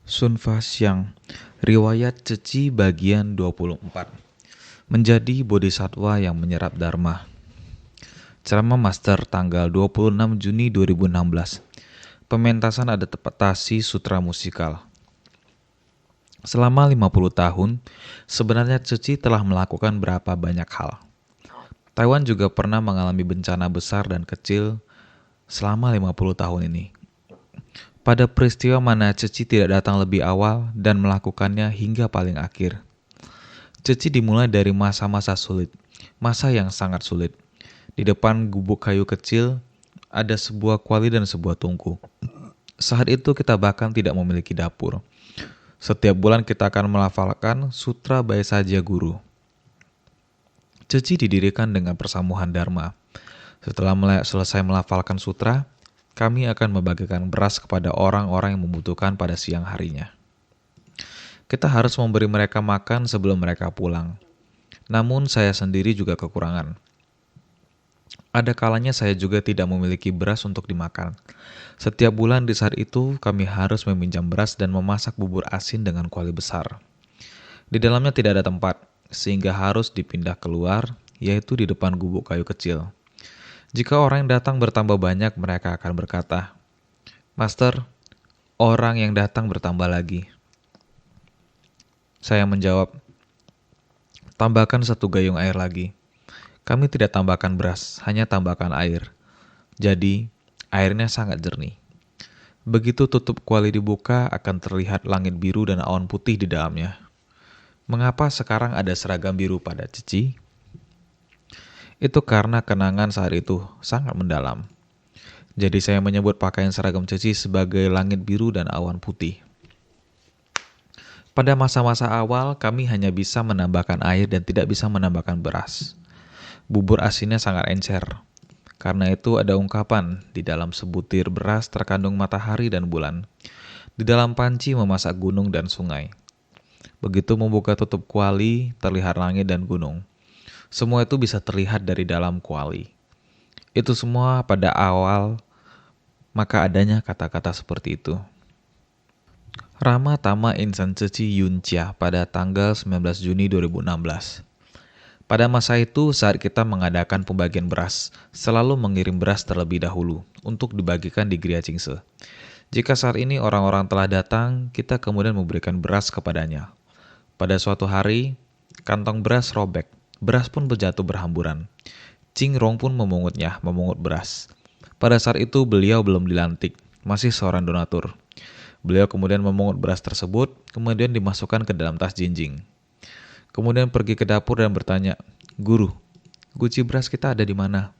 Sun Fa Xiang, Riwayat Ceci bagian 24. Menjadi bodhisatwa yang menyerap dharma. Ceramah Master tanggal 26 Juni 2016. Pementasan adaptasi sutra musikal. Selama 50 tahun, sebenarnya Ceci telah melakukan berapa banyak hal. Taiwan juga pernah mengalami bencana besar dan kecil selama 50 tahun ini. Pada peristiwa mana Ceci tidak datang lebih awal dan melakukannya hingga paling akhir. Ceci dimulai dari masa-masa sulit, masa yang sangat sulit. Di depan gubuk kayu kecil, ada sebuah kuali dan sebuah tungku. Saat itu kita bahkan tidak memiliki dapur. Setiap bulan kita akan melafalkan Sutra Baisaja Guru. Ceci didirikan dengan persamuhan Dharma. Setelah selesai melafalkan sutra, kami akan membagikan beras kepada orang-orang yang membutuhkan pada siang harinya. Kita harus memberi mereka makan sebelum mereka pulang. Namun saya sendiri juga kekurangan. Ada kalanya saya juga tidak memiliki beras untuk dimakan. Setiap bulan di saat itu kami harus meminjam beras dan memasak bubur asin dengan kuali besar. Di dalamnya tidak ada tempat, sehingga harus dipindah keluar, yaitu di depan gubuk kayu kecil. Jika orang yang datang bertambah banyak, mereka akan berkata, "Master, orang yang datang bertambah lagi." Saya menjawab, "Tambahkan 1 gayung air lagi." Kami tidak tambahkan beras, hanya tambahkan air. Jadi, airnya sangat jernih. Begitu tutup kuali dibuka, akan terlihat langit biru dan awan putih di dalamnya. Mengapa sekarang ada seragam biru pada Cici? Itu karena kenangan saat itu sangat mendalam. Jadi saya menyebut pakaian seragam Cici sebagai langit biru dan awan putih. Pada masa-masa awal, kami hanya bisa menambahkan air dan tidak bisa menambahkan beras. Bubur asinnya sangat encer. Karena itu ada ungkapan, di dalam sebutir beras terkandung matahari dan bulan. Di dalam panci memasak gunung dan sungai. Begitu membuka tutup kuali, terlihat langit dan gunung. Semua itu bisa terlihat dari dalam kuali. Itu semua pada awal, maka adanya kata-kata seperti itu. Rama Tama Insan Ceci Yuncia pada tanggal 19 Juni 2016. Pada masa itu, saat kita mengadakan pembagian beras, selalu mengirim beras terlebih dahulu untuk dibagikan di Gria Cingse. Jika saat ini orang-orang telah datang, kita kemudian memberikan beras kepadanya. Pada suatu hari, kantong beras robek. Beras pun berjatuh berhamburan. Cing Rong pun memungut beras. Pada saat itu beliau belum dilantik, masih seorang donatur. Beliau kemudian memungut beras tersebut, kemudian dimasukkan ke dalam tas jinjing. Kemudian pergi ke dapur dan bertanya, "Guru, guci beras kita ada di mana?"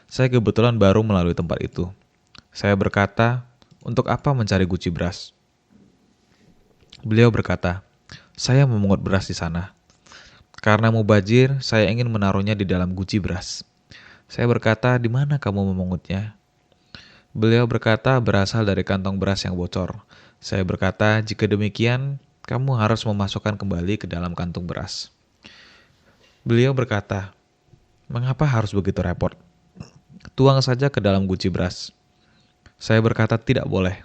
Saya kebetulan baru melalui tempat itu. Saya berkata, "Untuk apa mencari guci beras?" Beliau berkata, "Saya memungut beras di sana. Karena mubazir, saya ingin menaruhnya di dalam guci beras." Saya berkata, "Di mana kamu memungutnya?" Beliau berkata, "Berasal dari kantong beras yang bocor." Saya berkata, "Jika demikian, kamu harus memasukkan kembali ke dalam kantung beras." Beliau berkata, "Mengapa harus begitu repot? Tuang saja ke dalam guci beras." Saya berkata, "Tidak boleh.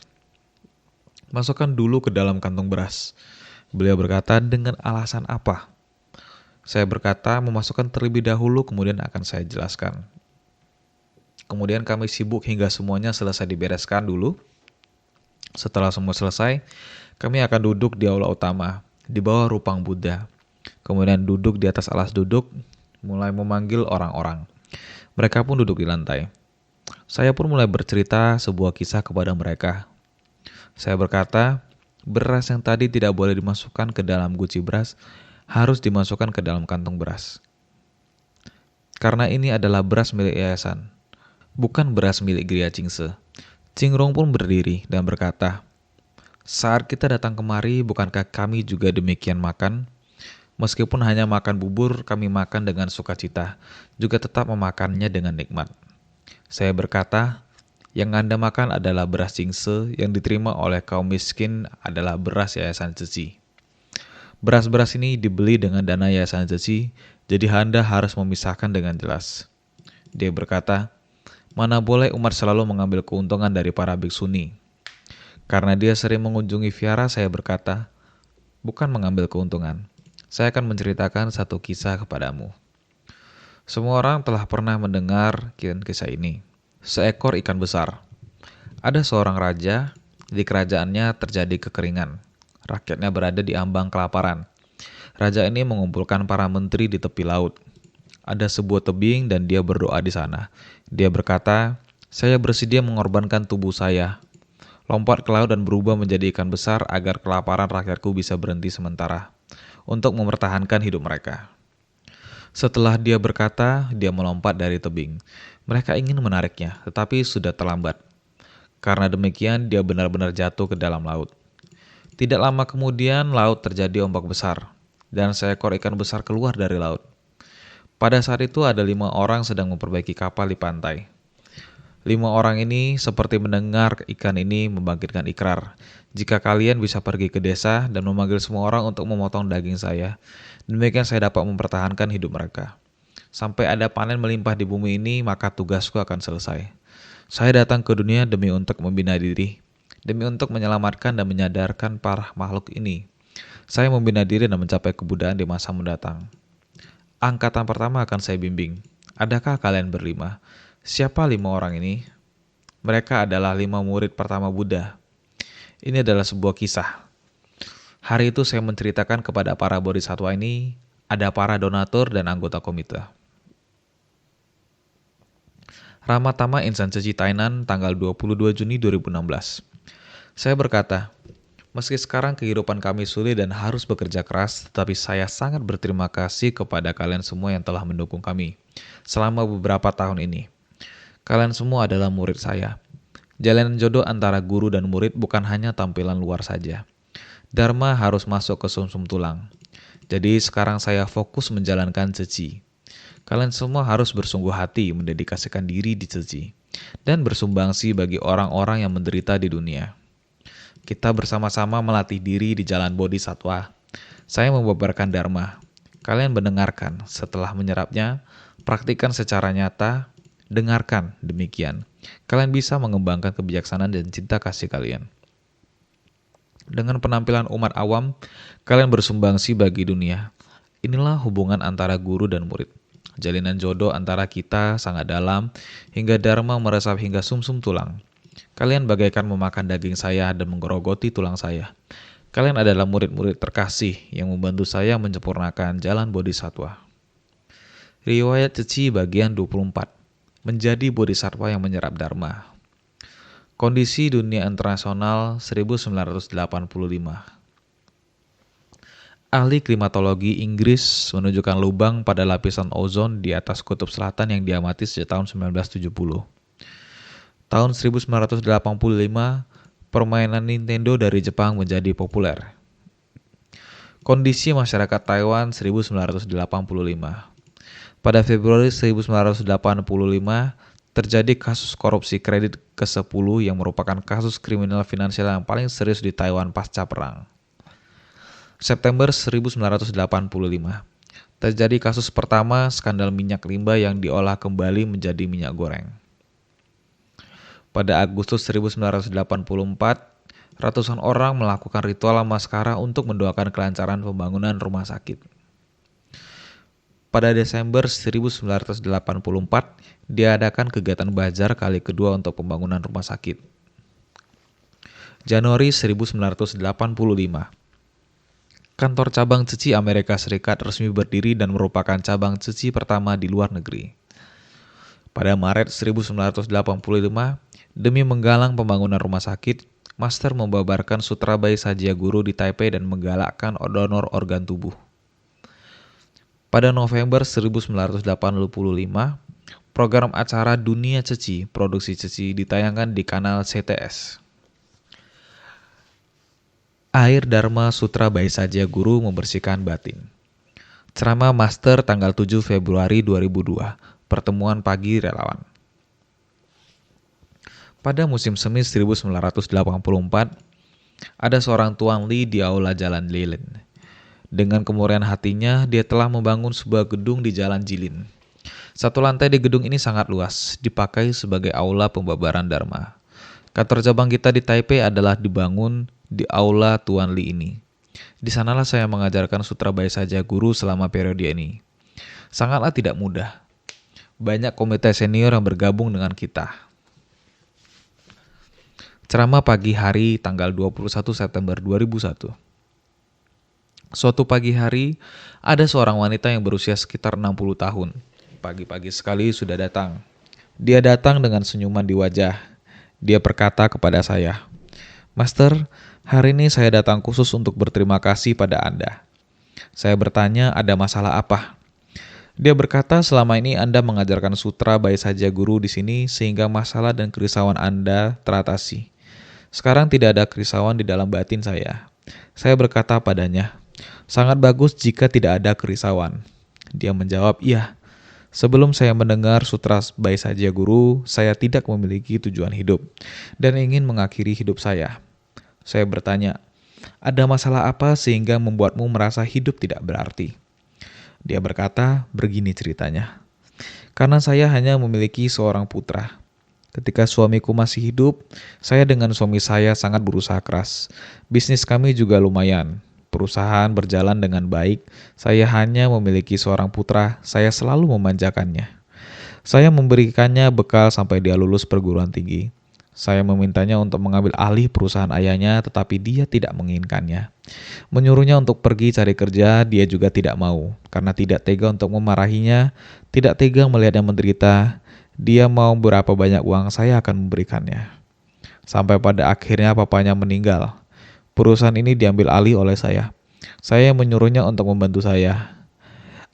Masukkan dulu ke dalam kantung beras." Beliau berkata, "Dengan alasan apa?" Saya berkata, "Memasukkan terlebih dahulu, kemudian akan saya jelaskan." Kemudian kami sibuk hingga semuanya selesai dibereskan dulu. Setelah semua selesai, kami akan duduk di aula utama, di bawah rupang Buddha. Kemudian duduk di atas alas duduk, mulai memanggil orang-orang. Mereka pun duduk di lantai. Saya pun mulai bercerita sebuah kisah kepada mereka. Saya berkata, beras yang tadi tidak boleh dimasukkan ke dalam guci beras, harus dimasukkan ke dalam kantong beras. Karena ini adalah beras milik yayasan, bukan beras milik Gria Cingse. Cing Rong pun berdiri dan berkata, "Saat kita datang kemari, bukankah kami juga demikian makan? Meskipun hanya makan bubur, kami makan dengan sukacita, juga tetap memakannya dengan nikmat." Saya berkata, "Yang Anda makan adalah beras Cingse, yang diterima oleh kaum miskin adalah beras Yayasan Ceci. Beras-beras ini dibeli dengan dana Yayasan Ceci, jadi Anda harus memisahkan dengan jelas." Dia berkata, "Mana boleh umat selalu mengambil keuntungan dari para biksuni. Karena dia sering mengunjungi Viara, saya berkata, bukan mengambil keuntungan. Saya akan menceritakan satu kisah kepadamu. Semua orang telah pernah mendengar kisah ini. Seekor ikan besar. Ada seorang raja, di kerajaannya terjadi kekeringan. Rakyatnya berada di ambang kelaparan. Raja ini mengumpulkan para menteri di tepi laut. Ada sebuah tebing dan dia berdoa di sana. Dia berkata, saya bersedia mengorbankan tubuh saya, lompat ke laut dan berubah menjadi ikan besar agar kelaparan rakyatku bisa berhenti sementara, untuk mempertahankan hidup mereka. Setelah dia berkata, dia melompat dari tebing. Mereka ingin menariknya, tetapi sudah terlambat. Karena demikian, dia benar-benar jatuh ke dalam laut. Tidak lama kemudian, laut terjadi ombak besar, dan seekor ikan besar keluar dari laut. Pada saat itu ada 5 orang sedang memperbaiki kapal di pantai. 5 orang ini seperti mendengar ikan ini membangkitkan ikrar. Jika kalian bisa pergi ke desa dan memanggil semua orang untuk memotong daging saya, demikian saya dapat mempertahankan hidup mereka. Sampai ada panen melimpah di bumi ini, maka tugasku akan selesai. Saya datang ke dunia demi untuk membina diri, demi untuk menyelamatkan dan menyadarkan para makhluk ini. Saya membina diri dan mencapai kebudayaan di masa mendatang. Angkatan pertama akan saya bimbing. Adakah kalian berlima? Siapa 5 orang ini? Mereka adalah 5 murid pertama Buddha. Ini adalah sebuah kisah. Hari itu saya menceritakan kepada para bodhisattva ini, ada para donatur dan anggota komite. Ramatama Insan Ceci Tainan, tanggal 22 Juni 2016. Saya berkata, meski sekarang kehidupan kami sulit dan harus bekerja keras, tetapi saya sangat berterima kasih kepada kalian semua yang telah mendukung kami selama beberapa tahun ini. Kalian semua adalah murid saya. Jalanan jodoh antara guru dan murid bukan hanya tampilan luar saja. Dharma harus masuk ke sumsum tulang. Jadi sekarang saya fokus menjalankan ceci. Kalian semua harus bersungguh hati mendedikasikan diri di ceci dan bersumbangsi bagi orang-orang yang menderita di dunia. Kita bersama-sama melatih diri di jalan bodhisattva. Saya membabarkan dharma. Kalian mendengarkan, setelah menyerapnya, praktikkan secara nyata, dengarkan demikian. Kalian bisa mengembangkan kebijaksanaan dan cinta kasih kalian. Dengan penampilan umat awam, kalian bersumbangsi bagi dunia. Inilah hubungan antara guru dan murid. Jalinan jodoh antara kita sangat dalam, hingga dharma meresap hingga sumsum tulang. Kalian bagaikan memakan daging saya dan menggerogoti tulang saya. Kalian adalah murid-murid terkasih yang membantu saya menyempurnakan jalan bodhisattva. Riwayat Ceci bagian 24. Menjadi bodhisattva yang menyerap dharma. Kondisi dunia internasional 1985. Ahli klimatologi Inggris menunjukkan lubang pada lapisan ozon di atas kutub selatan yang diamati sejak tahun 1970. Tahun 1985, permainan Nintendo dari Jepang menjadi populer. Kondisi masyarakat Taiwan 1985. Pada Februari 1985, terjadi kasus korupsi kredit ke-10 yang merupakan kasus kriminal finansial yang paling serius di Taiwan pasca perang. September 1985, terjadi kasus pertama skandal minyak limbah yang diolah kembali menjadi minyak goreng. Pada Agustus 1984, ratusan orang melakukan ritual Namaskara untuk mendoakan kelancaran pembangunan rumah sakit. Pada Desember 1984, diadakan kegiatan bazar kali kedua untuk pembangunan rumah sakit. Januari 1985, kantor cabang Ceci Amerika Serikat resmi berdiri dan merupakan cabang Ceci pertama di luar negeri. Pada Maret 1985, demi menggalang pembangunan rumah sakit, Master membabarkan Sutra Bayi Sajia Guru di Taipei dan menggalakkan donor organ tubuh. Pada November 1985, program acara Dunia Ceci, Produksi Ceci ditayangkan di kanal CTS. Air Dharma Sutra Bayi Sajia Guru membersihkan batin. Ceramah Master tanggal 7 Februari 2002, pertemuan pagi relawan. Pada musim semi 1984, ada seorang Tuan Li di aula Jalan Lilin. Dengan kemurnian hatinya, dia telah membangun sebuah gedung di Jalan Jilin. Satu lantai di gedung ini sangat luas, dipakai sebagai aula pembabaran Dharma. Kantor cabang kita di Taipei adalah dibangun di aula Tuan Li ini. Di sanalah saya mengajarkan Sutra Baisaja Guru selama periode ini. Sangatlah tidak mudah. Banyak komite senior yang bergabung dengan kita. Ceramah pagi hari tanggal 21 September 2001. Suatu pagi hari, ada seorang wanita yang berusia sekitar 60 tahun. Pagi-pagi sekali sudah datang. Dia datang dengan senyuman di wajah. Dia berkata kepada saya, "Master, hari ini saya datang khusus untuk berterima kasih pada Anda." Saya bertanya, ada masalah apa? Dia berkata, selama ini Anda mengajarkan sutra Baisaja Guru di sini sehingga masalah dan kerisauan Anda teratasi. Sekarang tidak ada kerisauan di dalam batin saya. Saya berkata padanya, "Sangat bagus jika tidak ada kerisauan." Dia menjawab, "Iya. Sebelum saya mendengar sutra Baisaja Guru, saya tidak memiliki tujuan hidup dan ingin mengakhiri hidup saya." Saya bertanya, "Ada masalah apa sehingga membuatmu merasa hidup tidak berarti?" Dia berkata, begini ceritanya. "Karena saya hanya memiliki seorang putra. Ketika suamiku masih hidup, saya dengan suami saya sangat berusaha keras. Bisnis kami juga lumayan. Perusahaan berjalan dengan baik. Saya hanya memiliki seorang putra, saya selalu memanjakannya. Saya memberikannya bekal sampai dia lulus perguruan tinggi. Saya memintanya untuk mengambil alih perusahaan ayahnya, tetapi dia tidak menginginkannya. Menyuruhnya untuk pergi cari kerja, dia juga tidak mau. Karena tidak tega untuk memarahinya, tidak tega melihatnya menderita, dia mau berapa banyak uang saya akan memberikannya. Sampai pada akhirnya papanya meninggal. Perusahaan ini diambil alih oleh saya. Saya menyuruhnya untuk membantu saya.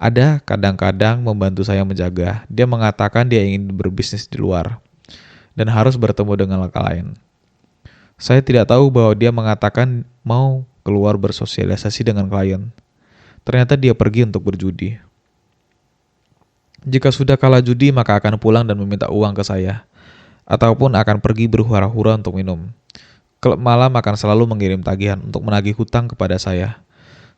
Ada kadang-kadang membantu saya menjaga. Dia mengatakan dia ingin berbisnis di luar dan harus bertemu dengan klien. Saya tidak tahu bahwa dia mengatakan mau keluar bersosialisasi dengan klien. Ternyata dia pergi untuk berjudi. Jika sudah kalah judi, maka akan pulang dan meminta uang ke saya. Ataupun akan pergi berhura-hura untuk minum. Klub malam akan selalu mengirim tagihan untuk menagih hutang kepada saya.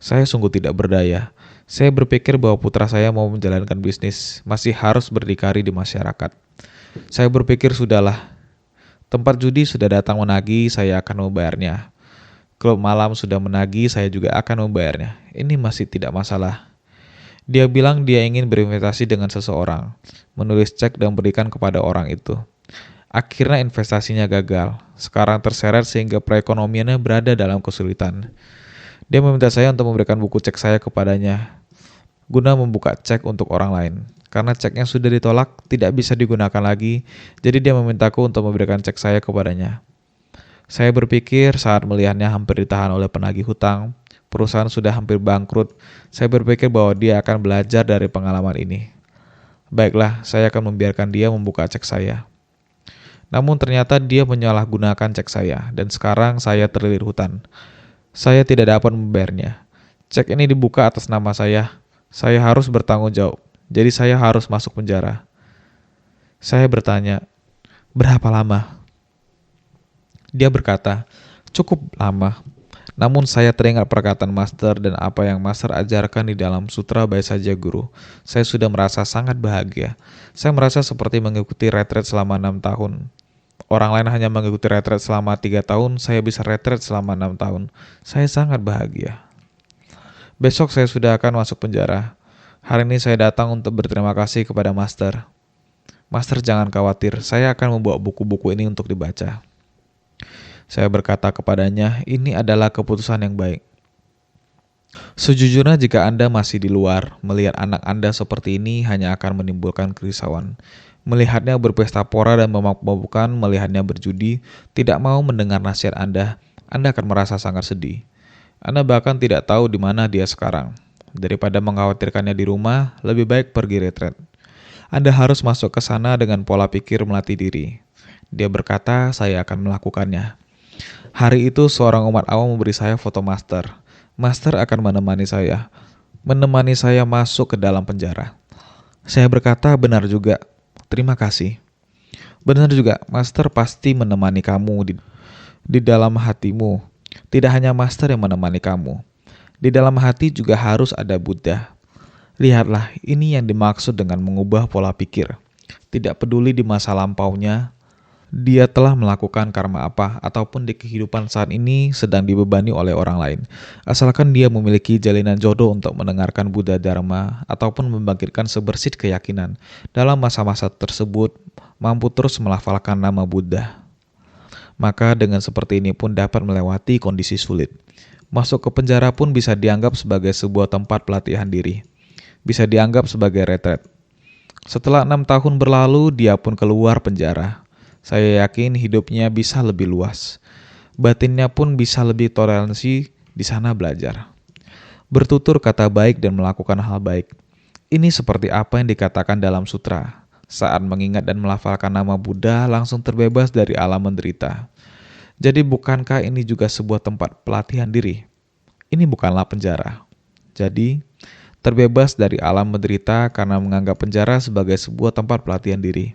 Saya sungguh tidak berdaya. Saya berpikir bahwa putra saya mau menjalankan bisnis, masih harus berdikari di masyarakat. Saya berpikir sudahlah. Tempat judi sudah datang menagih, saya akan membayarnya. Klub malam sudah menagih, saya juga akan membayarnya. Ini masih tidak masalah. Dia bilang dia ingin berinvestasi dengan seseorang, menulis cek dan berikan kepada orang itu. Akhirnya investasinya gagal. Sekarang terseret sehingga perekonomiannya berada dalam kesulitan. Dia meminta saya untuk memberikan buku cek saya kepadanya, guna membuka cek untuk orang lain. Karena ceknya sudah ditolak, tidak bisa digunakan lagi, jadi dia memintaku untuk memberikan cek saya kepadanya. Saya berpikir saat melihatnya hampir ditahan oleh penagih hutang, perusahaan sudah hampir bangkrut, saya berpikir bahwa dia akan belajar dari pengalaman ini. Baiklah, saya akan membiarkan dia membuka cek saya. Namun ternyata dia menyalahgunakan cek saya, dan sekarang saya terlilit hutang. Saya tidak dapat membayarnya. Cek ini dibuka atas nama saya harus bertanggung jawab. Jadi saya harus masuk penjara. Saya bertanya, "Berapa lama?" Dia berkata, "Cukup lama." Namun saya teringat perkataan Master dan apa yang Master ajarkan di dalam Sutra Baisaja Guru. Saya sudah merasa sangat bahagia. Saya merasa seperti mengikuti retret selama 6 tahun. Orang lain hanya mengikuti retret selama 3 tahun, saya bisa retret selama 6 tahun. Saya sangat bahagia. Besok saya sudah akan masuk penjara. Hari ini saya datang untuk berterima kasih kepada Master. Master, jangan khawatir, saya akan membawa buku-buku ini untuk dibaca. Saya berkata kepadanya, ini adalah keputusan yang baik. Sejujurnya jika Anda masih di luar, melihat anak Anda seperti ini hanya akan menimbulkan kerisauan. Melihatnya berpesta pora dan memabuk-mabukan, melihatnya berjudi, tidak mau mendengar nasihat Anda akan merasa sangat sedih. Anda bahkan tidak tahu di mana dia sekarang. Daripada mengkhawatirkannya di rumah, lebih baik pergi retret. Anda harus masuk ke sana dengan pola pikir melatih diri. Dia berkata, saya akan melakukannya. Hari itu seorang umat awam memberi saya foto Master. Master akan menemani saya masuk ke dalam penjara. Saya berkata, benar juga. Terima kasih. Benar juga, Master pasti menemani kamu di dalam hatimu. Tidak hanya Master yang menemani kamu. Di dalam hati juga harus ada Buddha. Lihatlah, ini yang dimaksud dengan mengubah pola pikir. Tidak peduli di masa lampaunya, Dia telah melakukan karma apa ataupun di kehidupan saat ini sedang dibebani oleh orang lain. Asalkan dia memiliki jalinan jodoh untuk mendengarkan Buddha Dharma ataupun membangkitkan sebersit keyakinan dalam masa-masa tersebut mampu terus melafalkan nama Buddha. Maka dengan seperti ini pun dapat melewati kondisi sulit. Masuk ke penjara pun bisa dianggap sebagai sebuah tempat pelatihan diri. Bisa dianggap sebagai retret. Setelah 6 tahun berlalu, dia pun keluar penjara. Saya yakin hidupnya bisa lebih luas. Batinnya pun bisa lebih toleransi di sana belajar. Bertutur kata baik dan melakukan hal baik. Ini seperti apa yang dikatakan dalam sutra. Saat mengingat dan melafalkan nama Buddha langsung terbebas dari alam menderita. Jadi bukankah ini juga sebuah tempat pelatihan diri? Ini bukanlah penjara. Jadi, terbebas dari alam menderita karena menganggap penjara sebagai sebuah tempat pelatihan diri.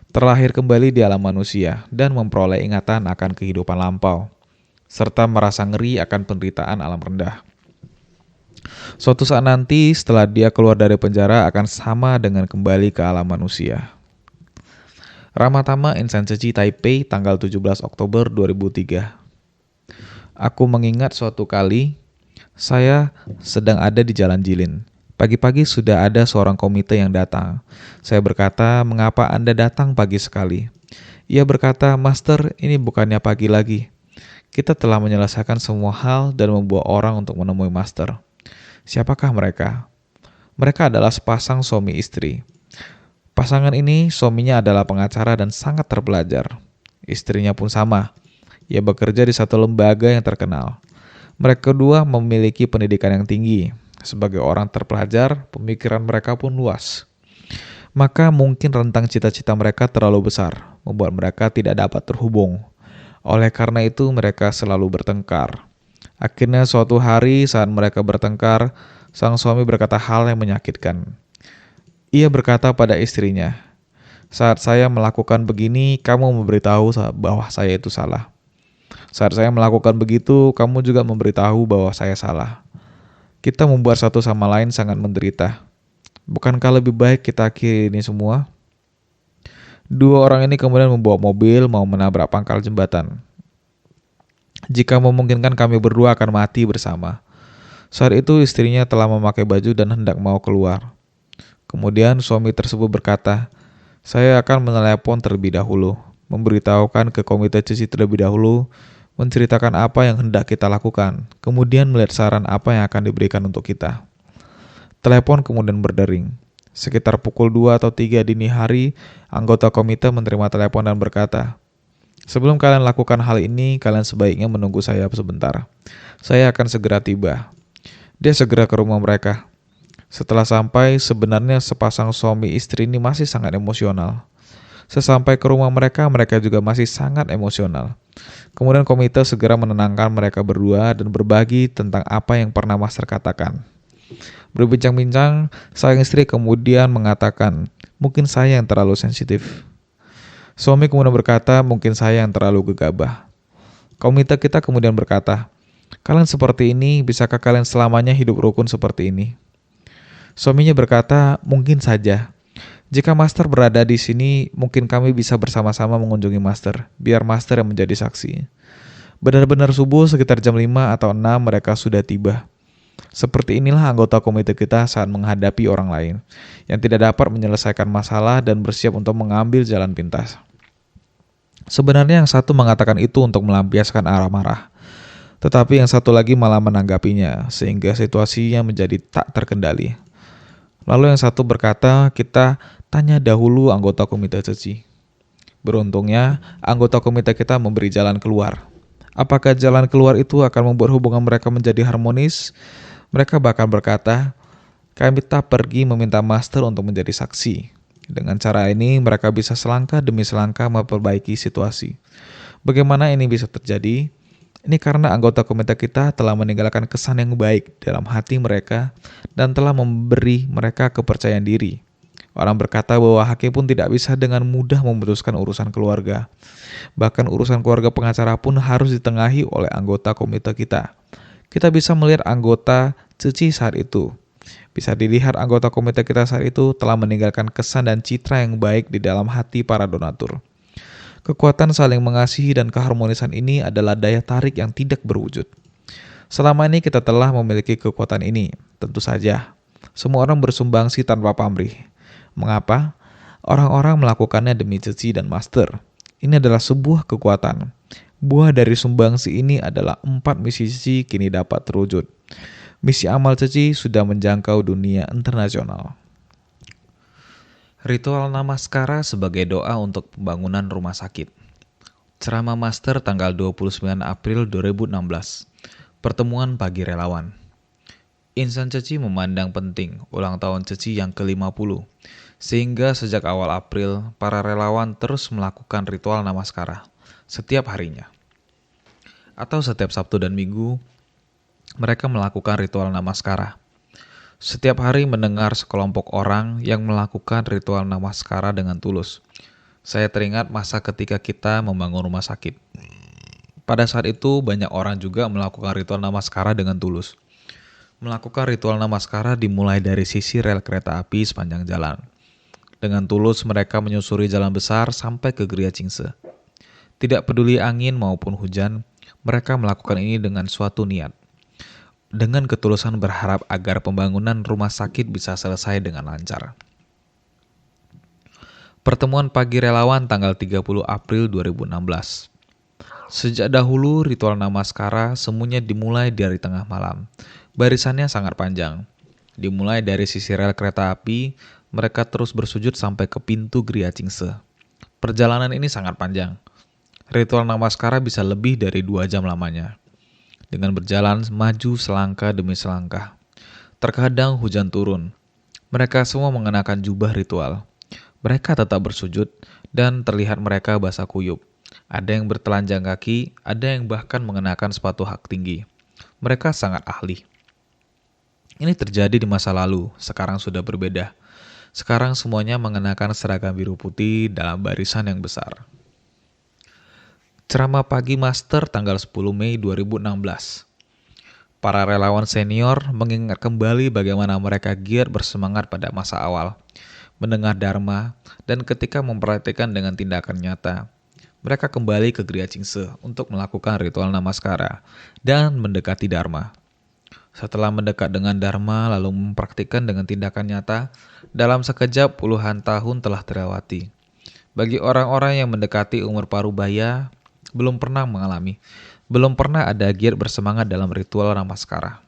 Terlahir kembali di alam manusia dan memperoleh ingatan akan kehidupan lampau, serta merasa ngeri akan penderitaan alam rendah. Suatu saat nanti setelah dia keluar dari penjara akan sama dengan kembali ke alam manusia. Ramatama Insenseji Taipei tanggal 17 Oktober 2003. Aku mengingat suatu kali saya sedang ada di Jalan Jilin. Pagi-pagi sudah ada seorang komite yang datang. Saya berkata, "Mengapa Anda datang pagi sekali?" Ia berkata, "Master, ini bukannya pagi lagi. Kita telah menyelesaikan semua hal dan membawa orang untuk menemui Master." Siapakah mereka? Mereka adalah sepasang suami istri. Pasangan ini suaminya adalah pengacara dan sangat terpelajar. Istrinya pun sama. Ia bekerja di satu lembaga yang terkenal. Mereka kedua memiliki pendidikan yang tinggi. Sebagai orang terpelajar, pemikiran mereka pun luas. Maka mungkin rentang cita-cita mereka terlalu besar, membuat mereka tidak dapat terhubung. Oleh karena itu mereka selalu bertengkar. Akhirnya suatu hari saat mereka bertengkar, sang suami berkata hal yang menyakitkan. Ia berkata pada istrinya, "Saat saya melakukan begini, kamu memberitahu bahwa saya itu salah. Saat saya melakukan begitu, kamu juga memberitahu bahwa saya salah. Kita membuat satu sama lain sangat menderita. Bukankah lebih baik kita akhiri ini semua?" Dua orang ini kemudian membawa mobil mau menabrak pangkal jembatan. "Jika memungkinkan kami berdua akan mati bersama." Saat itu istrinya telah memakai baju dan hendak mau keluar. Kemudian suami tersebut berkata, "Saya akan menelepon terlebih dahulu, memberitahukan ke komite cuci terlebih dahulu, menceritakan apa yang hendak kita lakukan, kemudian melihat saran apa yang akan diberikan untuk kita." Telepon kemudian berdering. Sekitar pukul 2 atau 3 dini hari, anggota komite menerima telepon dan berkata, "Sebelum kalian lakukan hal ini, kalian sebaiknya menunggu saya sebentar. Saya akan segera tiba." Dia segera ke rumah mereka. Setelah sampai, sebenarnya sepasang suami istri ini masih sangat emosional. Sesampai ke rumah mereka, mereka juga masih sangat emosional. Kemudian komite segera menenangkan mereka berdua dan berbagi tentang apa yang pernah Master katakan. Berbincang-bincang, sang istri kemudian mengatakan, "Mungkin saya yang terlalu sensitif." Suami kemudian berkata, "Mungkin saya yang terlalu gegabah." Komite kita kemudian berkata, "Kalian seperti ini, bisakah kalian selamanya hidup rukun seperti ini?" Suaminya berkata, "Mungkin saja. Jika Master berada di sini, mungkin kami bisa bersama-sama mengunjungi Master, biar Master yang menjadi saksi." Benar-benar subuh sekitar jam 5 atau 6 mereka sudah tiba. Seperti inilah anggota komite kita saat menghadapi orang lain yang tidak dapat menyelesaikan masalah dan bersiap untuk mengambil jalan pintas. Sebenarnya yang satu mengatakan itu untuk melampiaskan amarah, tetapi yang satu lagi malah menanggapinya sehingga situasinya menjadi tak terkendali. Lalu yang satu berkata, "Kita tanya dahulu anggota komite cuci." Beruntungnya, anggota komite kita memberi jalan keluar. Apakah jalan keluar itu akan membuat hubungan mereka menjadi harmonis? Mereka bahkan berkata, "Kami tak pergi meminta Master untuk menjadi saksi." Dengan cara ini, mereka bisa selangkah demi selangkah memperbaiki situasi. Bagaimana ini bisa terjadi? Ini karena anggota komite kita telah meninggalkan kesan yang baik dalam hati mereka dan telah memberi mereka kepercayaan diri. Orang berkata bahwa hakim pun tidak bisa dengan mudah memutuskan urusan keluarga. Bahkan urusan keluarga pengacara pun harus ditengahi oleh anggota komite kita. Kita bisa melihat anggota cuci saat itu. Bisa dilihat anggota komite kita saat itu telah meninggalkan kesan dan citra yang baik di dalam hati para donatur. Kekuatan saling mengasihi dan keharmonisan ini adalah daya tarik yang tidak berwujud. Selama ini kita telah memiliki kekuatan ini, tentu saja. Semua orang bersumbangsi tanpa pamrih. Mengapa? Orang-orang melakukannya demi Ceci dan Master. Ini adalah sebuah kekuatan. Buah dari sumbangsi ini adalah 4 misi Ceci kini dapat terwujud. Misi amal Ceci sudah menjangkau dunia internasional. Ritual Namaskara sebagai doa untuk pembangunan rumah sakit. Ceramah Master tanggal 29 April 2016. Pertemuan pagi relawan. Insan Ceci memandang penting ulang tahun Ceci yang ke-50. Sehingga sejak awal April, para relawan terus melakukan ritual Namaskara setiap harinya. Atau setiap Sabtu dan Minggu, mereka melakukan ritual Namaskara. Setiap hari mendengar sekelompok orang yang melakukan ritual Namaskara dengan tulus. Saya teringat masa ketika kita membangun rumah sakit. Pada saat itu banyak orang juga melakukan ritual Namaskara dengan tulus. Melakukan ritual Namaskara dimulai dari sisi rel kereta api sepanjang jalan. Dengan tulus mereka menyusuri jalan besar sampai ke Gria Cingse. Tidak peduli angin maupun hujan, mereka melakukan ini dengan suatu niat. Dengan ketulusan berharap agar pembangunan rumah sakit bisa selesai dengan lancar. Pertemuan pagi relawan tanggal 30 April 2016. Sejak dahulu ritual Namaskara semuanya dimulai dari tengah malam. Barisannya sangat panjang. Dimulai dari sisi rel kereta api, mereka terus bersujud sampai ke pintu Gria Cingse. Perjalanan ini sangat panjang. Ritual Namaskara bisa lebih dari 2 jam lamanya. Dengan berjalan maju selangkah demi selangkah. Terkadang hujan turun. Mereka semua mengenakan jubah ritual. Mereka tetap bersujud dan terlihat mereka basah kuyup. Ada yang bertelanjang kaki, ada yang bahkan mengenakan sepatu hak tinggi. Mereka sangat ahli. Ini terjadi di masa lalu, sekarang sudah berbeda. Sekarang semuanya mengenakan seragam biru putih dalam barisan yang besar. Ceramah pagi Master tanggal 10 Mei 2016. Para relawan senior mengingat kembali bagaimana mereka giat bersemangat pada masa awal, mendengar Dharma, dan ketika memperhatikan dengan tindakan nyata. Mereka kembali ke Gria Cingse untuk melakukan ritual Namaskara dan mendekati Dharma. Setelah mendekat dengan Dharma lalu mempraktikkan dengan tindakan nyata, dalam sekejap puluhan tahun telah terlewati. Bagi orang-orang yang mendekati umur parubaya, belum pernah ada giat bersemangat dalam ritual Namaskara.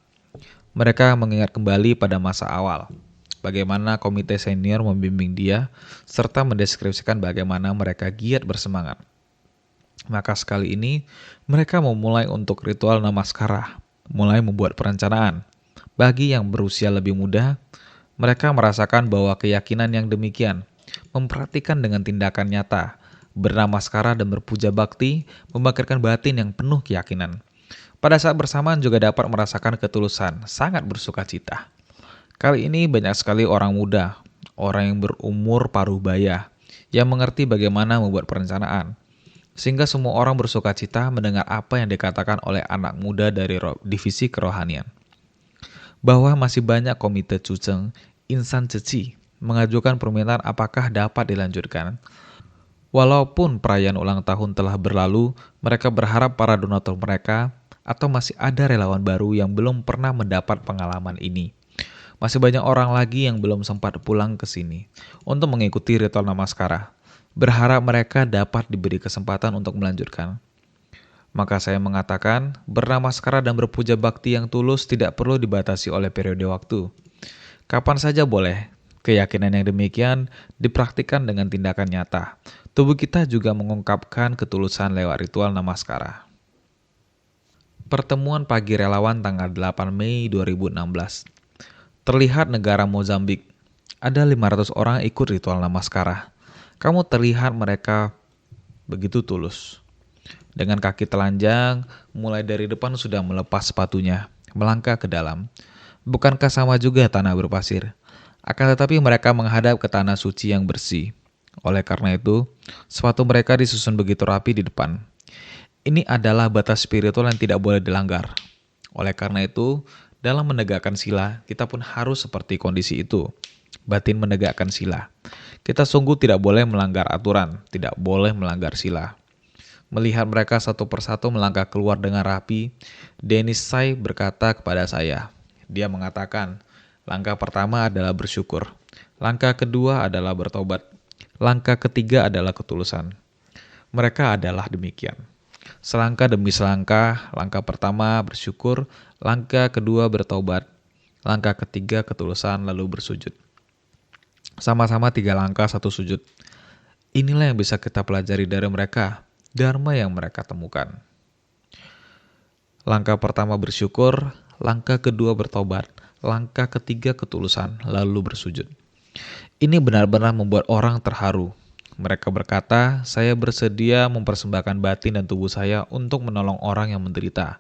Mereka mengingat kembali pada masa awal, bagaimana komite senior membimbing dia, serta mendeskripsikan bagaimana mereka giat bersemangat. Maka sekali ini, mereka memulai untuk ritual Namaskara, mulai membuat perencanaan. Bagi yang berusia lebih muda, mereka merasakan bahwa keyakinan yang demikian, memperhatikan dengan tindakan nyata, bernamaskara dan berpuja bakti, membangkitkan batin yang penuh keyakinan. Pada saat bersamaan juga dapat merasakan ketulusan, sangat bersuka cita. Kali ini banyak sekali orang muda, orang yang berumur parubaya, yang mengerti bagaimana membuat perencanaan. Sehingga semua orang bersuka cita mendengar apa yang dikatakan oleh anak muda dari divisi kerohanian. Bahwa masih banyak komite Cuceng, insan Ceci, mengajukan permintaan apakah dapat dilanjutkan. Walaupun perayaan ulang tahun telah berlalu, mereka berharap para donatur mereka atau masih ada relawan baru yang belum pernah mendapat pengalaman ini. Masih banyak orang lagi yang belum sempat pulang ke sini untuk mengikuti ritual Namaskara. Berharap mereka dapat diberi kesempatan untuk melanjutkan. Maka saya mengatakan, bernamaskara dan berpuja bakti yang tulus tidak perlu dibatasi oleh periode waktu. Kapan saja boleh. Keyakinan yang demikian dipraktikkan dengan tindakan nyata. Tubuh kita juga mengungkapkan ketulusan lewat ritual Namaskara. Pertemuan pagi relawan tanggal 8 Mei 2016. Terlihat negara Mozambik. Ada 500 orang ikut ritual Namaskara. Kamu terlihat mereka begitu tulus. Dengan kaki telanjang, mulai dari depan sudah melepas sepatunya, melangkah ke dalam. Bukankah sama juga tanah berpasir? Akan tetapi mereka menghadap ke tanah suci yang bersih. Oleh karena itu, sepatu mereka disusun begitu rapi di depan. Ini adalah batas spiritual yang tidak boleh dilanggar. Oleh karena itu, dalam menegakkan sila, kita pun harus seperti kondisi itu. Batin menegakkan sila. Kita sungguh tidak boleh melanggar aturan, tidak boleh melanggar sila. Melihat mereka satu persatu melangkah keluar dengan rapi, Denis Sai berkata kepada saya. Dia mengatakan, langkah pertama adalah bersyukur. Langkah kedua adalah bertobat. Langkah ketiga adalah ketulusan. Mereka adalah demikian. Selangkah demi selangkah, langkah pertama bersyukur, langkah kedua bertobat, langkah ketiga ketulusan lalu bersujud. Sama-sama 3 langkah satu sujud. Inilah yang bisa kita pelajari dari mereka, dharma yang mereka temukan. Langkah pertama bersyukur, langkah kedua bertobat, langkah ketiga ketulusan lalu bersujud. Ini benar-benar membuat orang terharu. Mereka berkata, saya bersedia mempersembahkan batin dan tubuh saya untuk menolong orang yang menderita.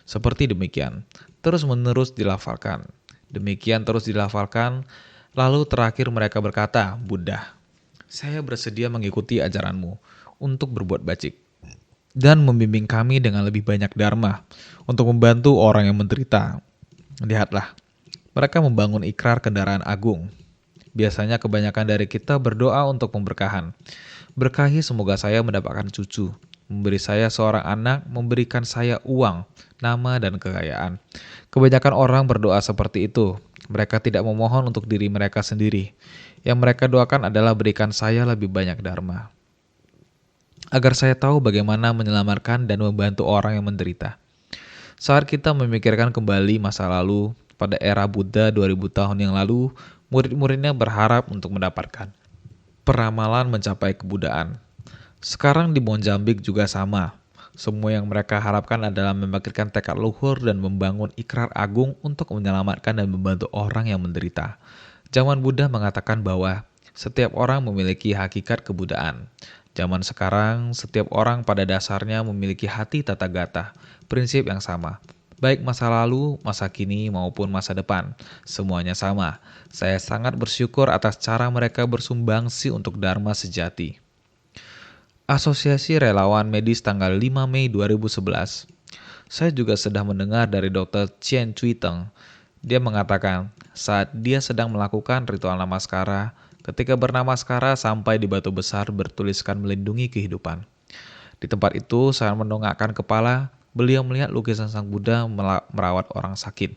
Seperti demikian, terus-menerus dilafalkan. Demikian terus dilafalkan, lalu terakhir mereka berkata, Buddha, saya bersedia mengikuti ajaranmu untuk berbuat baik dan membimbing kami dengan lebih banyak dharma untuk membantu orang yang menderita. Lihatlah, mereka membangun ikrar kendaraan agung. Biasanya kebanyakan dari kita berdoa untuk pemberkahan. Berkahi semoga saya mendapatkan cucu, memberi saya seorang anak, memberikan saya uang, nama, dan kekayaan. Kebanyakan orang berdoa seperti itu. Mereka tidak memohon untuk diri mereka sendiri. Yang mereka doakan adalah berikan saya lebih banyak dharma. Agar saya tahu bagaimana menyelamatkan dan membantu orang yang menderita. Saat kita memikirkan kembali masa lalu, pada era Buddha 2000 tahun yang lalu, murid-muridnya berharap untuk mendapatkan peramalan mencapai kebudaan. Sekarang di Mozambik juga sama. Semua yang mereka harapkan adalah membangkitkan tekad luhur dan membangun ikrar agung untuk menyelamatkan dan membantu orang yang menderita. Zaman Buddha mengatakan bahwa setiap orang memiliki hakikat kebudaan. Zaman sekarang, setiap orang pada dasarnya memiliki hati tata gata, prinsip yang sama. Baik masa lalu, masa kini, maupun masa depan. Semuanya sama. Saya sangat bersyukur atas cara mereka bersumbangsi untuk dharma sejati. Asosiasi Relawan Medis tanggal 5 Mei 2011. Saya juga sedang mendengar dari Dr. Chen Chuiteng. Dia mengatakan, saat dia sedang melakukan ritual namaskara, ketika bernamaskara sampai di batu besar bertuliskan melindungi kehidupan. Di tempat itu, saya mendongakkan kepala, beliau melihat lukisan Sang Buddha merawat orang sakit.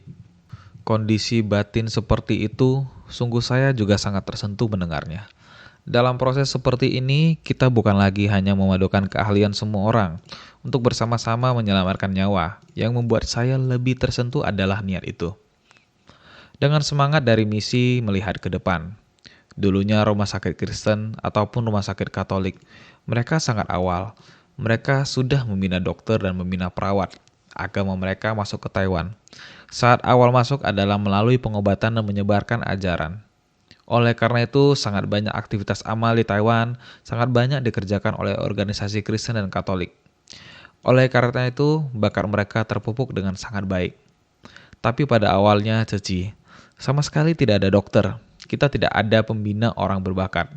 Kondisi batin seperti itu, sungguh saya juga sangat tersentuh mendengarnya. Dalam proses seperti ini, kita bukan lagi hanya memadukan keahlian semua orang untuk bersama-sama menyelamatkan nyawa. Yang membuat saya lebih tersentuh adalah niat itu. Dengan semangat dari misi melihat ke depan. Dulunya rumah sakit Kristen ataupun rumah sakit Katolik, mereka sangat awal. Mereka sudah membina dokter dan membina perawat. Agama mereka masuk ke Taiwan. Saat awal masuk adalah melalui pengobatan dan menyebarkan ajaran. Oleh karena itu, sangat banyak aktivitas amal di Taiwan, sangat banyak dikerjakan oleh organisasi Kristen dan Katolik. Oleh karena itu, bakat mereka terpupuk dengan sangat baik. Tapi pada awalnya, sama sekali tidak ada dokter. Kita tidak ada pembina orang berbakat.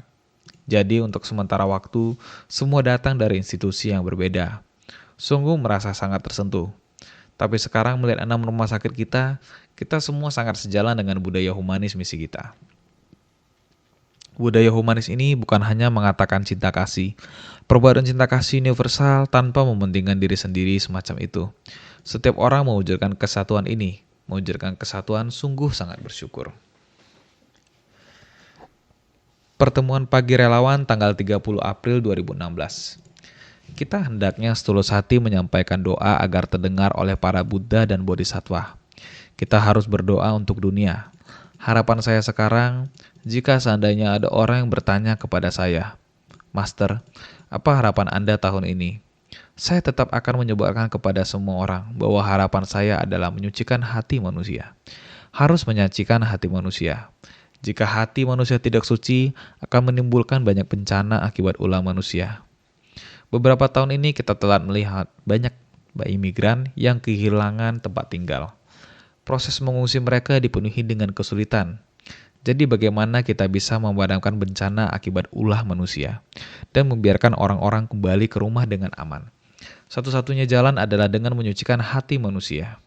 Jadi untuk sementara waktu, semua datang dari institusi yang berbeda. Sungguh merasa sangat tersentuh. Tapi sekarang melihat 6 rumah sakit kita semua sangat sejalan dengan budaya humanis misi kita. Budaya humanis ini bukan hanya mengatakan cinta kasih. Perbuatan cinta kasih universal tanpa mementingkan diri sendiri semacam itu. Setiap orang mewujudkan kesatuan ini. Mewujudkan kesatuan sungguh sangat bersyukur. Pertemuan pagi relawan tanggal 30 April 2016. Kita hendaknya setulus hati menyampaikan doa agar terdengar oleh para Buddha dan Bodhisattva. Kita harus berdoa untuk dunia. Harapan saya sekarang, jika seandainya ada orang yang bertanya kepada saya, Master, apa harapan Anda tahun ini? Saya tetap akan menyebarkan kepada semua orang bahwa harapan saya adalah menyucikan hati manusia. Harus menyacikan hati manusia. Jika hati manusia tidak suci, akan menimbulkan banyak bencana akibat ulah manusia. Beberapa tahun ini kita telah melihat banyak imigran yang kehilangan tempat tinggal. Proses mengungsi mereka dipenuhi dengan kesulitan. Jadi bagaimana kita bisa memadamkan bencana akibat ulah manusia dan membiarkan orang-orang kembali ke rumah dengan aman? Satu-satunya jalan adalah dengan menyucikan hati manusia.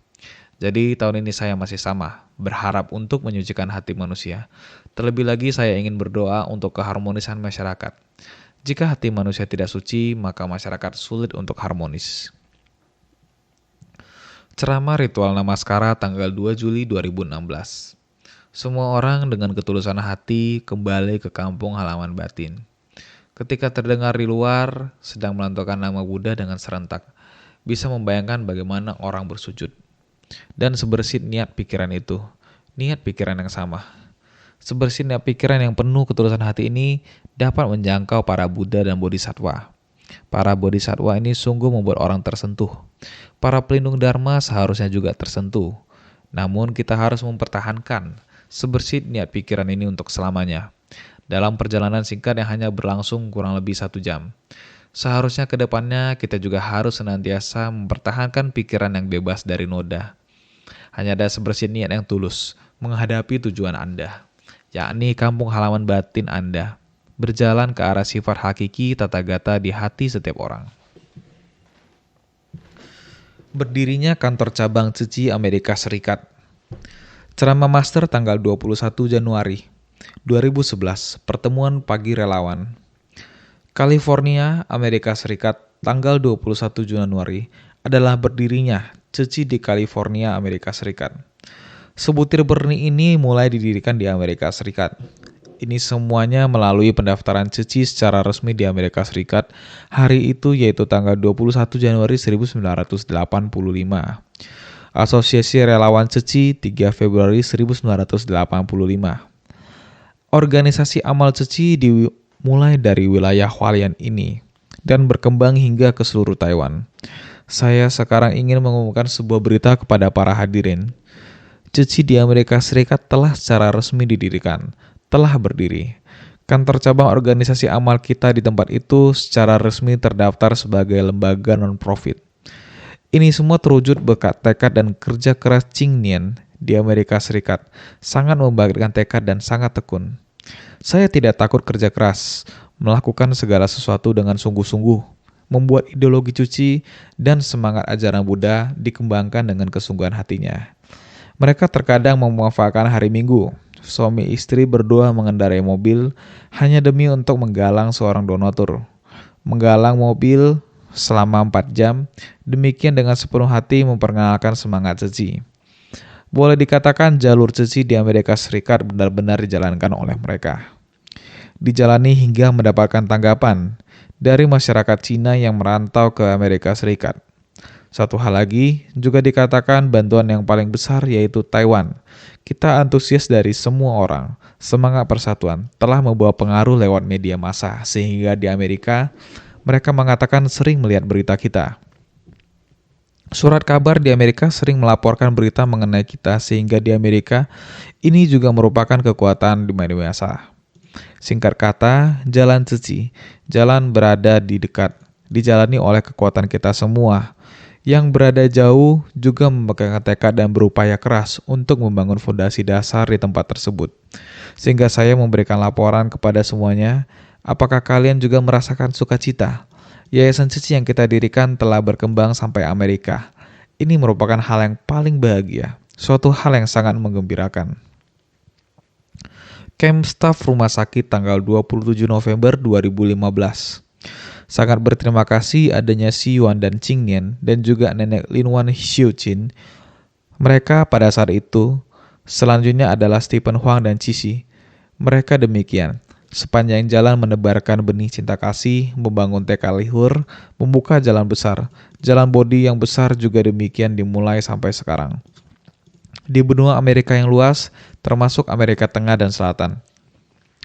Jadi tahun ini saya masih sama, berharap untuk menyucikan hati manusia. Terlebih lagi saya ingin berdoa untuk keharmonisan masyarakat. Jika hati manusia tidak suci, maka masyarakat sulit untuk harmonis. Ceramah ritual Namaskara tanggal 2 Juli 2016. Semua orang dengan ketulusan hati kembali ke kampung halaman batin. Ketika terdengar di luar sedang melantungkan nama Buddha dengan serentak, bisa membayangkan bagaimana orang bersujud. Dan sebersih niat pikiran itu, niat pikiran yang sama. Sebersih niat pikiran yang penuh ketulusan hati ini dapat menjangkau para Buddha dan Bodhisattva. Para Bodhisattva ini sungguh membuat orang tersentuh. Para pelindung Dharma seharusnya juga tersentuh. Namun kita harus mempertahankan sebersih niat pikiran ini untuk selamanya. Dalam perjalanan singkat yang hanya berlangsung kurang lebih 1 jam. Seharusnya ke depannya kita juga harus senantiasa mempertahankan pikiran yang bebas dari noda. Hanya ada sebersih niat yang tulus menghadapi tujuan Anda, yakni kampung halaman batin Anda, berjalan ke arah sifat hakiki Tathagata di hati setiap orang. Berdirinya kantor cabang Tzu Amerika Serikat. Ceramah Master tanggal 21 Januari 2011, pertemuan pagi relawan. California, Amerika Serikat, tanggal 21 Januari adalah berdirinya Tzu di California, Amerika Serikat. Sebutir benih ini mulai didirikan di Amerika Serikat. Ini semuanya melalui pendaftaran Tzu secara resmi di Amerika Serikat hari itu, yaitu tanggal 21 Januari 1985. Asosiasi Relawan Tzu 3 Februari 1985. Organisasi amal Tzu dimulai dari wilayah Hualien ini dan berkembang hingga ke seluruh Taiwan. Saya sekarang ingin mengumumkan sebuah berita kepada para hadirin. Tzu di Amerika Serikat telah secara resmi didirikan, telah berdiri. Kantor cabang organisasi amal kita di tempat itu secara resmi terdaftar sebagai lembaga non-profit. Ini semua terwujud berkat tekad dan kerja keras Ching Nien di Amerika Serikat. Sangat membangkitkan tekad dan sangat tekun. Saya tidak takut kerja keras, melakukan segala sesuatu dengan sungguh-sungguh, membuat ideologi Tzu dan semangat ajaran Buddha dikembangkan dengan kesungguhan hatinya. Mereka terkadang memanfaatkan hari Minggu. Suami istri berdua mengendarai mobil hanya demi untuk menggalang seorang donatur. Menggalang mobil selama 4 jam, demikian dengan sepenuh hati memperkenalkan semangat Tzu. Boleh dikatakan jalur Tzu di Amerika Serikat benar-benar dijalankan oleh mereka. Dijalani hingga mendapatkan tanggapan dari masyarakat Cina yang merantau ke Amerika Serikat. Satu hal lagi juga dikatakan bantuan yang paling besar yaitu Taiwan. Kita antusias dari semua orang. Semangat persatuan telah membawa pengaruh lewat media massa sehingga di Amerika mereka mengatakan sering melihat berita kita. Surat kabar di Amerika sering melaporkan berita mengenai kita sehingga di Amerika ini juga merupakan kekuatan di media massa. Singkat kata, jalan Tzu, jalan berada di dekat, dijalani oleh kekuatan kita semua. Yang berada jauh juga memegang tekad dan berupaya keras untuk membangun fondasi dasar di tempat tersebut. Sehingga saya memberikan laporan kepada semuanya, apakah kalian juga merasakan sukacita? Yayasan Tzu yang kita dirikan telah berkembang sampai Amerika. Ini merupakan hal yang paling bahagia, suatu hal yang sangat menggembirakan. Camp Staff Rumah Sakit tanggal 27 November 2015. Sangat berterima kasih adanya Si Yuan dan Ching Nien dan juga Nenek Lin Wan Xiu Chin. Mereka pada saat itu, selanjutnya adalah Stephen Huang dan Cici. Mereka demikian, sepanjang jalan menebarkan benih cinta kasih, membangun TK Lihur, membuka jalan besar. Jalan Bodhi yang besar juga demikian dimulai sampai sekarang. Di benua Amerika yang luas, termasuk Amerika Tengah dan Selatan.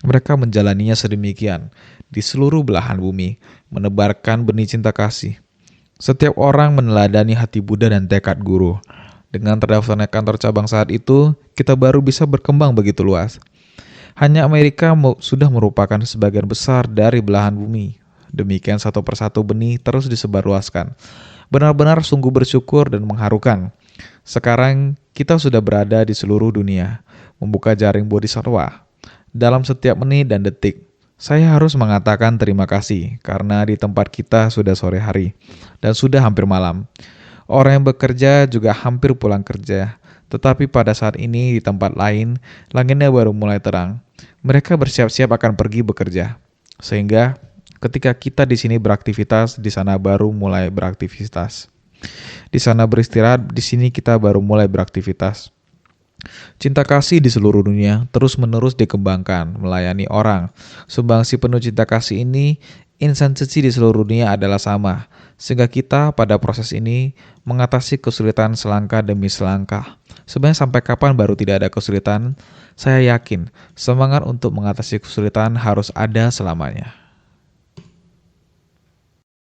Mereka menjalaninya sedemikian, di seluruh belahan bumi, menebarkan benih cinta kasih. Setiap orang meneladani hati Buddha dan tekad guru. Dengan terdaftarnya kantor cabang saat itu, kita baru bisa berkembang begitu luas. Hanya Amerika sudah merupakan sebagian besar dari belahan bumi. Demikian satu persatu benih terus disebarluaskan. Benar-benar sungguh bersyukur dan mengharukan. Sekarang kita sudah berada di seluruh dunia, membuka jaring bodhisattva. Dalam setiap menit dan detik, saya harus mengatakan terima kasih karena di tempat kita sudah sore hari dan sudah hampir malam. Orang yang bekerja juga hampir pulang kerja. Tetapi pada saat ini di tempat lain, langitnya baru mulai terang. Mereka bersiap-siap akan pergi bekerja. Sehingga ketika kita di sini beraktivitas, di sana baru mulai beraktivitas. Di sana beristirahat, di sini kita baru mulai beraktivitas. Cinta kasih di seluruh dunia terus-menerus dikembangkan, melayani orang. Sumbangsi penuh cinta kasih ini, insan suci di seluruh dunia adalah sama. Sehingga kita pada proses ini mengatasi kesulitan selangkah demi selangkah. Sebenarnya sampai kapan baru tidak ada kesulitan? Saya yakin semangat untuk mengatasi kesulitan harus ada selamanya.